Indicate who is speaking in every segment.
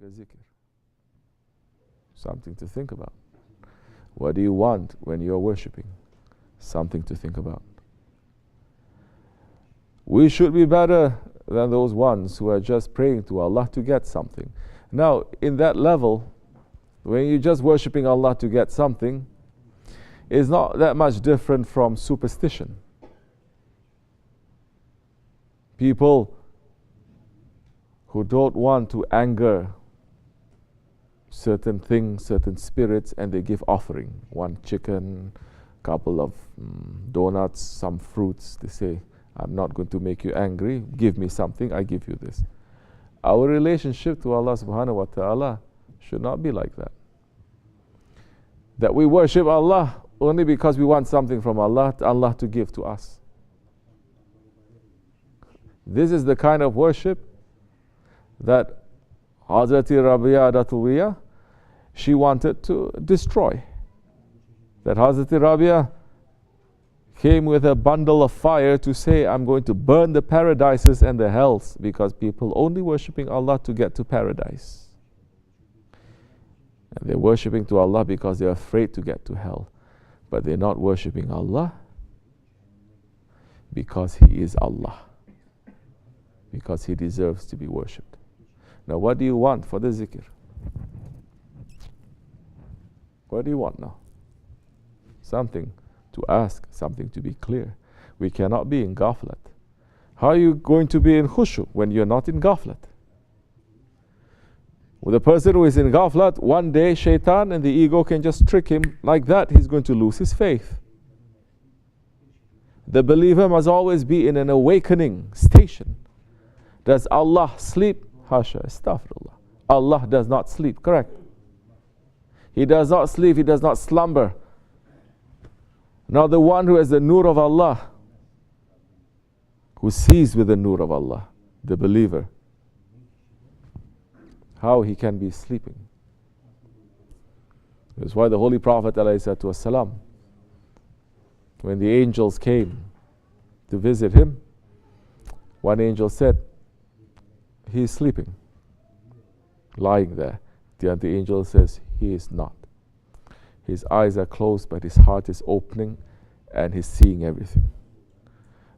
Speaker 1: a zikr? Something to think about. What do you want when you're worshipping? Something to think about. We should be better than those ones who are just praying to Allah to get something. Now, in that level, when you're just worshipping Allah to get something, it's not that much different from superstition. People who don't want to anger certain things, certain spirits, and they give offering. One chicken, couple of donuts, some fruits. They say, I'm not going to make you angry. Give me something, I give you this. Our relationship to Allah subhanahu wa ta'ala should not be like that. That we worship Allah only because we want something from Allah to give to us. This is the kind of worship that Hazrati Rabia Adatuliyah, she wanted to destroy. That Hazrati Rabia came with a bundle of fire to say, I'm going to burn the paradises and the hells, because people only worshipping Allah to get to paradise. And they're worshipping to Allah because they're afraid to get to hell. But they're not worshipping Allah because He is Allah, because He deserves to be worshipped. Now, what do you want for the zikr? What do you want now? Something to ask, something to be clear. We cannot be in ghaflat. How are you going to be in khushu when you're not in ghaflat? With a person who is in ghaflat, one day shaitan and the ego can just trick him like that. He's going to lose his faith. The believer must always be in an awakening station. Does Allah sleep? Hasha, astaghfirullah. Allah does not sleep, correct? He does not sleep, He does not slumber. Now the one who has the nur of Allah, who sees with the nur of Allah, the believer, how he can be sleeping? That's why the Holy Prophet ﷺ, when the angels came to visit him, one angel said, he is sleeping, lying there. The other angel says, he is not. His eyes are closed, but his heart is opening and he's seeing everything.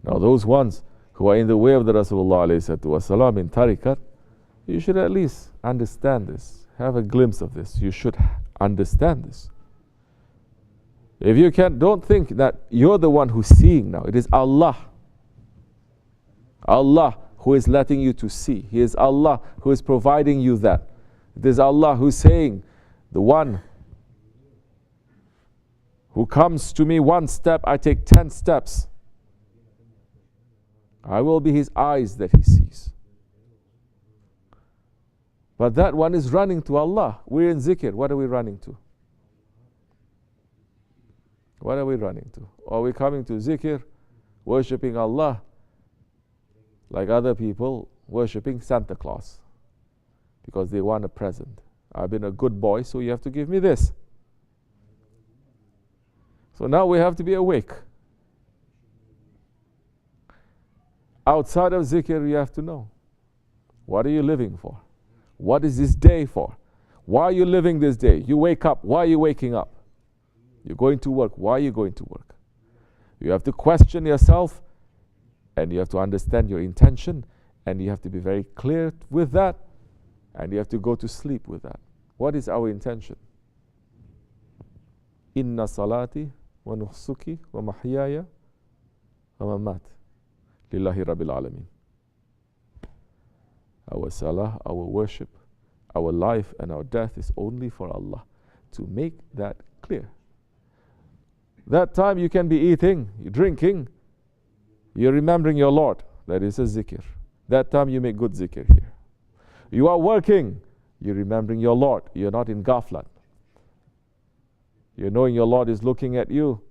Speaker 1: Now those ones who are in the way of the Rasulullah ﷺ in tariqat, you should at least understand this, have a glimpse of this. You should understand this. If you can't, don't think that you're the one who's seeing now. It is Allah. Allah who is letting you to see. He is Allah who is providing you that. It is Allah who's saying, the one who comes to me one step, I take 10 steps. I will be his eyes that he sees. But that one is running to Allah. We're in zikr. What are we running to? What are we running to? Are we coming to zikr, worshipping Allah, like other people worshipping Santa Claus, because they want a present? I've been a good boy, so you have to give me this. So now we have to be awake. Outside of zikr, you have to know, what are you living for? What is this day for? Why are you living this day? You wake up. Why are you waking up? You're going to work. Why are you going to work? You have to question yourself, and you have to understand your intention, and you have to be very clear with that, and you have to go to sleep with that. What is our intention? Inna salati wa nusuki wa mahyaya wa mamat lillahi rabbil alamin. Our salah, our worship, our life and our death is only for Allah. To make that clear. That time you can be eating, drinking, you're remembering your Lord. That is a zikr. That time you make good zikr here. You are working, you're remembering your Lord. You're not in ghaflat. You're knowing your Lord is looking at you,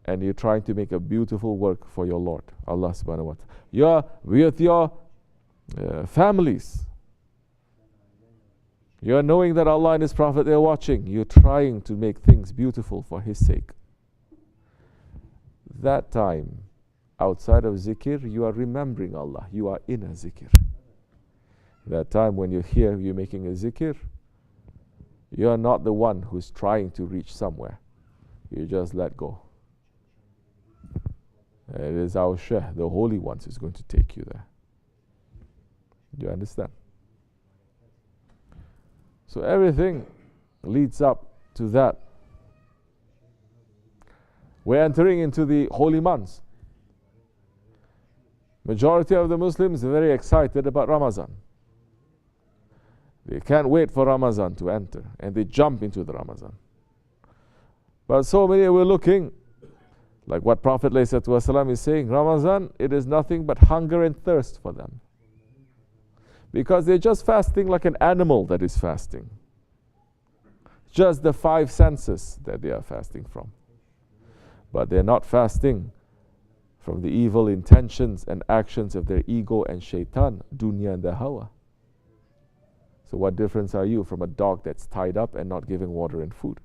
Speaker 1: and you're trying to make a beautiful work for your Lord, Allah subhanahu wa ta'ala. You're with your families. You're knowing that Allah and His Prophet, they're watching. You're trying to make things beautiful for His sake. That time, outside of zikr, you are remembering Allah. You are in a zikr. That time when you hear you making a zikr, you are not the one who's trying to reach somewhere. You just let go. It is our Shaykh, the Holy Ones, who's going to take you there. Do you understand? So everything leads up to that. We're entering into the holy months. Majority of the Muslims are very excited about Ramadan. They can't wait for Ramadan to enter, and they jump into the Ramadan. But so many were looking, like what Prophet ﷺ is saying, Ramadan, it is nothing but hunger and thirst for them. Because they're just fasting like an animal that is fasting. Just the 5 senses that they are fasting from. But they're not fasting from the evil intentions and actions of their ego and shaitan, dunya and the hawa. So what difference are you from a dog that's tied up and not giving water and food?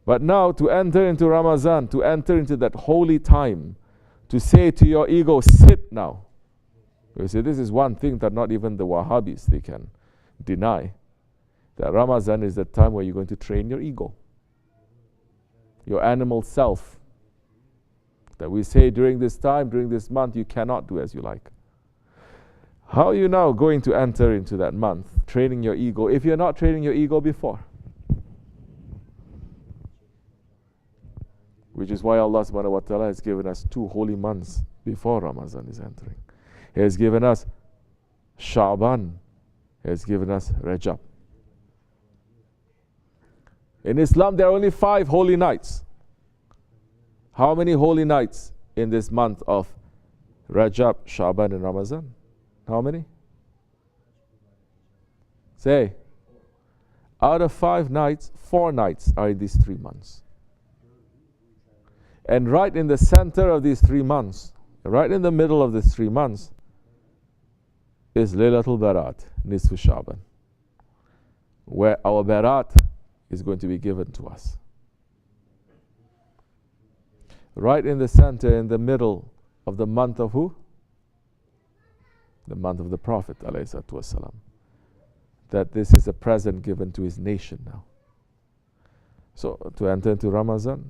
Speaker 1: But now to enter into Ramadan, to enter into that holy time, to say to your ego, sit now. You see, this is one thing that not even the Wahhabis, they can deny. That Ramadan is the time where you're going to train your ego. Your animal self. That we say during this time, during this month, you cannot do as you like. How are you now going to enter into that month, training your ego, if you're not training your ego before? Which is why Allah subhanahu wa ta'ala has given us 2 holy months before Ramadan is entering. He has given us Sha'ban. He has given us Rajab. In Islam, there are only 5 holy nights. How many holy nights in this month of Rajab, Sha'ban and Ramadan? How many? Say. Out of 5 nights, 4 nights are in these 3 months. And right in the center of these 3 months, right in the middle of these 3 months, is Laylatul Barat, Nisfu Sha'ban, where our Barat is going to be given to us. Right in the center, in the middle of the month of who? The month of the Prophet ﷺ. That this is a present given to his nation now. So to enter into Ramadan,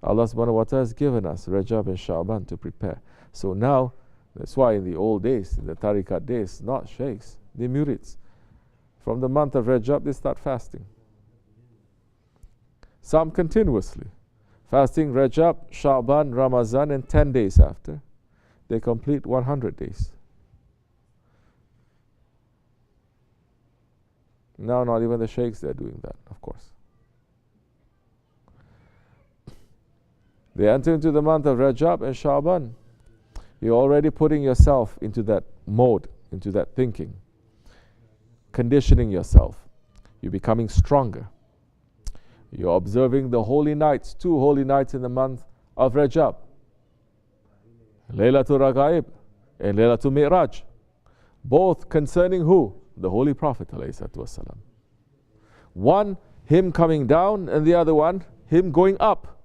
Speaker 1: Allah subhanahu wa ta'ala has given us Rajab and Sha'ban to prepare. So now, that's why in the old days, in the tariqat days, not sheikhs, the murids, from the month of Rajab they start fasting. Some continuously. Fasting Rajab, Sha'ban, Ramadan, and 10 days after, they complete 100 days. Now not even the sheikhs are doing that, of course. They enter into the month of Rajab and Sha'ban. You're already putting yourself into that mode, into that thinking, conditioning yourself. You're becoming stronger. You're observing the holy nights, 2 holy nights in the month of Rajab. Laylatul Raghaib and Laylatul Mi'raj. Both concerning who? The Holy Prophet ﷺ. One, him coming down, and the other one, him going up.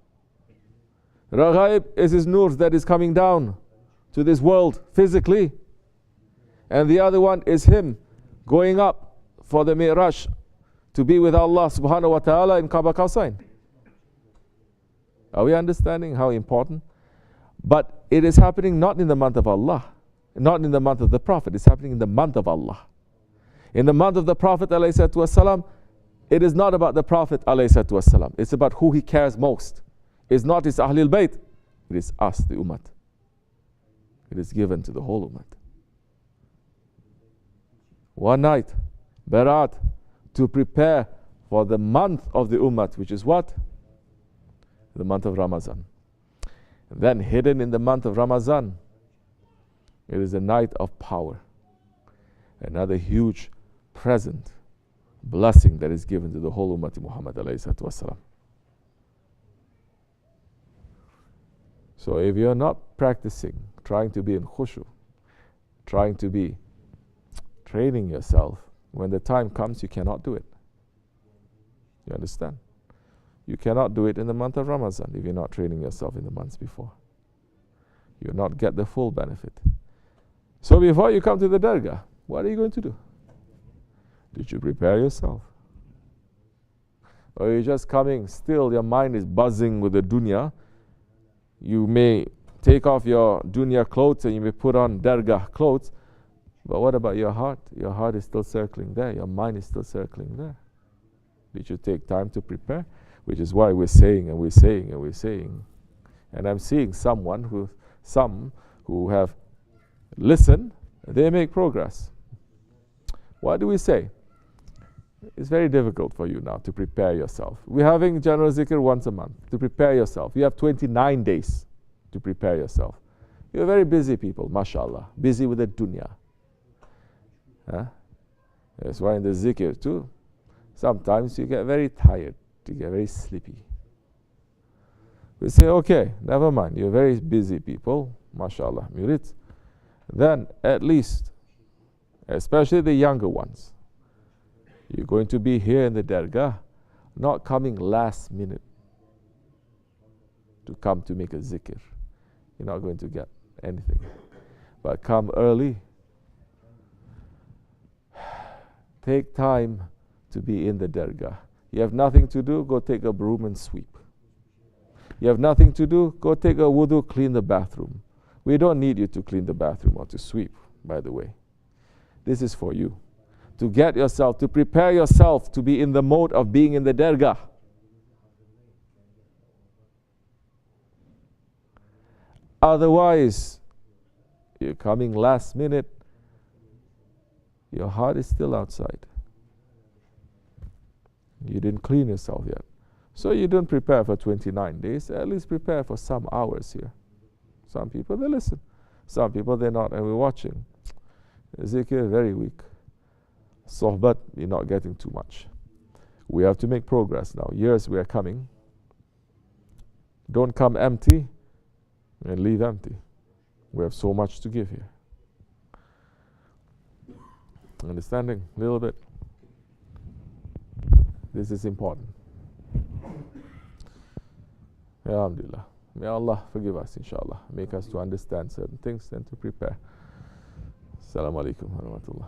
Speaker 1: Raghaib is his nur that is coming down to this world physically. And the other one is him going up for the Mi'raj, to be with Allah subhanahu wa ta'ala in Kaaba Qawsain. Are we understanding how important? But it is happening not in the month of Allah, not in the month of the Prophet. It's happening in the month of Allah. In the month of the Prophet ﷺ, it is not about the Prophet ﷺ. It's about who he cares most. It's not his Ahlul Bayt. It is us, the Ummah. It is given to the whole Ummah. One night, Barat, to prepare for the month of the Ummah, which is what? The month of Ramadan. Then hidden in the month of Ramadan, it is a night of power. Another huge present, blessing that is given to the whole Ummah Muhammad ﷺ. So if you're not practicing, trying to be in khushu, trying to be training yourself, when the time comes, you cannot do it. You understand? You cannot do it in the month of Ramadan if you're not training yourself in the months before. You'll not get the full benefit. So before you come to the dargah, What are you going to do? Did you prepare yourself? Or are you just coming, still your mind is buzzing with the dunya? You may take off your dunya clothes and you may put on dargah clothes, but what about your heart? Your heart is still circling there, your mind is still circling there. Did you take time to prepare? Which is why we're saying and we're saying and we're saying. And I'm seeing some who have listened, they make progress. What do we say? It's very difficult for you now to prepare yourself. We're having general zikr once a month to prepare yourself. You have 29 days to prepare yourself. You're very busy people, mashallah, busy with the dunya. That's why in the zikr too, sometimes you get very tired, you get very sleepy. We say, okay, never mind, you're very busy people, mashallah, murid. Then at least, especially the younger ones, you're going to be here in the dargah, not coming last minute to come to make a zikr. You're not going to get anything. But come early. Take time to be in the dargah. You have nothing to do, go take a broom and sweep. You have nothing to do, go take a wudu, clean the bathroom. We don't need you to clean the bathroom or to sweep, by the way. This is for you. To get yourself, to prepare yourself to be in the mode of being in the dargah. Otherwise, you're coming last minute, your heart is still outside. You didn't clean yourself yet. So you don't prepare for 29 days, at least prepare for some hours here. Some people, they listen. Some people, they're not, and we're watching. Zikr, very weak. Sohbat, you're not getting too much. We have to make progress now. Years we are coming. Don't come empty and leave empty. We have so much to give here. Understanding a little bit? This is important. Alhamdulillah. May Allah forgive us, inshallah. Make us to understand certain things and to prepare. Assalamu alaikum wa rahmatullah.